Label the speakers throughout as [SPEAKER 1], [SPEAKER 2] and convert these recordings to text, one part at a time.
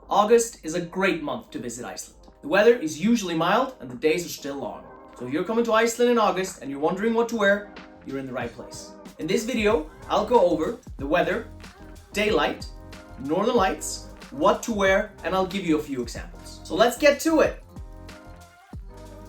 [SPEAKER 1] August is a great month to visit Iceland. The weather is usually mild and the days are still long. So if you're coming to Iceland in August and you're wondering what to wear, you're in the right place. In this video, I'll go over the weather, daylight, northern lights, what to wear, and I'll give you a few examples. So let's get to it.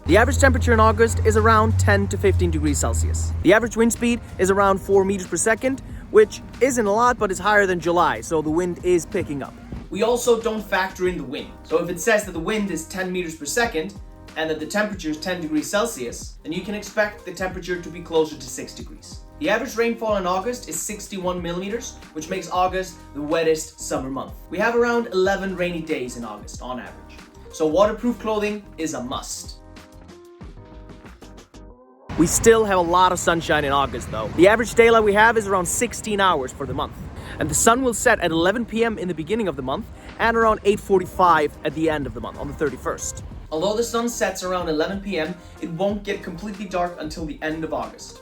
[SPEAKER 1] The average temperature in August is around 10 to 15 degrees Celsius. The average wind speed is around 4 meters per second, which isn't a lot, but it's higher than July, so the wind is picking up. We also don't factor in the wind. So if it says that the wind is 10 meters per second and that the temperature is 10 degrees Celsius, then you can expect the temperature to be closer to 6 degrees. The average rainfall in August is 61 millimeters, which makes August the wettest summer month. We have around 11 rainy days in August on average. So waterproof clothing is a must. We still have a lot of sunshine in August though. The average daylight we have is around 16 hours for the month. And the sun will set at 11 p.m. in the beginning of the month and around 8:45 at the end of the month on the 31st. Although the sun sets around 11 p.m., it won't get completely dark until the end of August.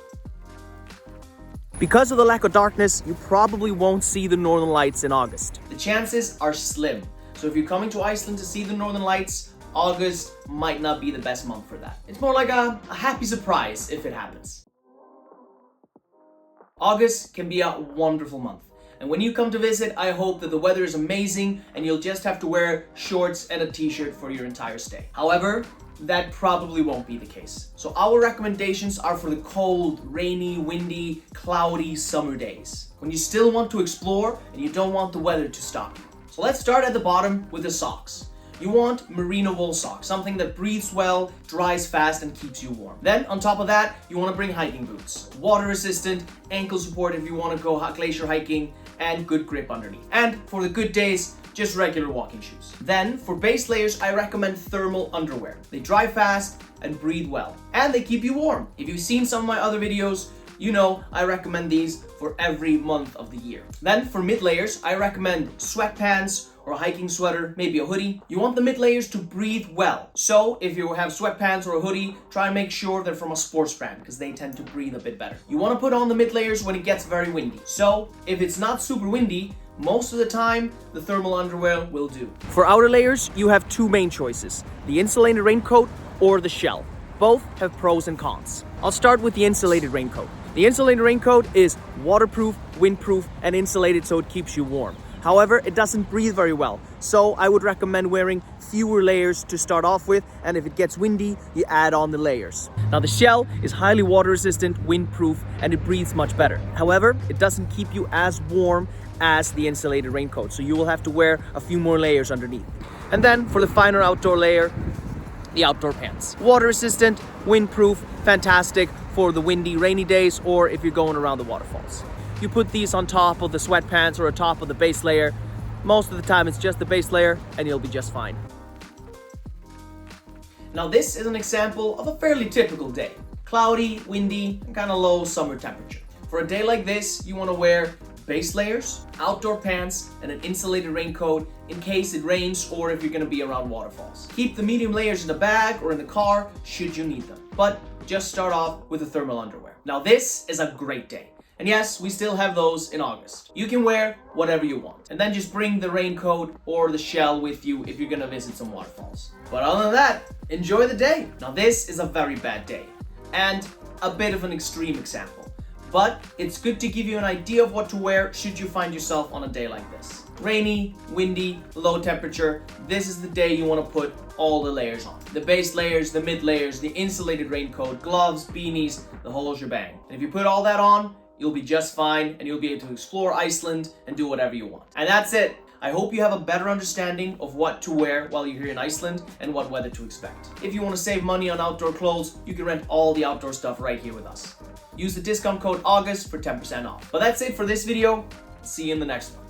[SPEAKER 1] Because of the lack of darkness, you probably won't see the northern lights in August. The chances are slim. So if you're coming to Iceland to see the northern lights, August might not be the best month for that. It's more like a happy surprise if it happens. August can be a wonderful month. And when you come to visit, I hope that the weather is amazing and you'll just have to wear shorts and a t-shirt for your entire stay. However, that probably won't be the case. So our recommendations are for the cold, rainy, windy, cloudy summer days, when you still want to explore and you don't want the weather to stop you. So let's start at the bottom with the socks. You want merino wool socks, something that breathes well, dries fast, and keeps you warm. Then, on top of that, you want to bring hiking boots. Water resistant, ankle support if you want to go glacier hiking, and good grip underneath. And for the good days, just regular walking shoes. Then, for base layers, I recommend thermal underwear. They dry fast and breathe well. And they keep you warm. If you've seen some of my other videos, you know I recommend these for every month of the year. Then, for mid layers, I recommend sweatpants, or a hiking sweater, maybe a hoodie. You want the mid layers to breathe well. So if you have sweatpants or a hoodie, try and make sure they're from a sports brand because they tend to breathe a bit better. You want to put on the mid layers when it gets very windy. So if it's not super windy, most of the time, the thermal underwear will do. For outer layers, you have two main choices, the insulated raincoat or the shell. Both have pros and cons. I'll start with the insulated raincoat. The insulated raincoat is waterproof, windproof, and insulated so it keeps you warm. However, it doesn't breathe very well, so I would recommend wearing fewer layers to start off with, and if it gets windy, you add on the layers. Now the shell is highly water resistant, windproof, and it breathes much better. However, it doesn't keep you as warm as the insulated raincoat, so you will have to wear a few more layers underneath. And then for the finer outdoor layer, the outdoor pants. Water resistant, windproof, fantastic for the windy, rainy days, or if you're going around the waterfalls. You put these on top of the sweatpants or on top of the base layer. Most of the time it's just the base layer and you'll be just fine. Now this is an example of a fairly typical day. Cloudy, windy, and kind of low summer temperature. For a day like this, you want to wear base layers, outdoor pants, and an insulated raincoat in case it rains or if you're going to be around waterfalls. Keep the medium layers in the bag or in the car should you need them. But just start off with the thermal underwear. Now this is a great day. And yes, we still have those in August. You can wear whatever you want. And then just bring the raincoat or the shell with you if you're gonna visit some waterfalls. But other than that, enjoy the day. Now this is a very bad day and a bit of an extreme example. But it's good to give you an idea of what to wear should you find yourself on a day like this. Rainy, windy, low temperature. This is the day you want to put all the layers on. The base layers, the mid layers, the insulated raincoat, gloves, beanies, the whole shebang. And if you put all that on, you'll be just fine and you'll be able to explore Iceland and do whatever you want. And that's it. I hope you have a better understanding of what to wear while you're here in Iceland and what weather to expect. If you want to save money on outdoor clothes, you can rent all the outdoor stuff right here with us. Use the discount code AUGUST for 10% off. But that's it for this video. See you in the next one.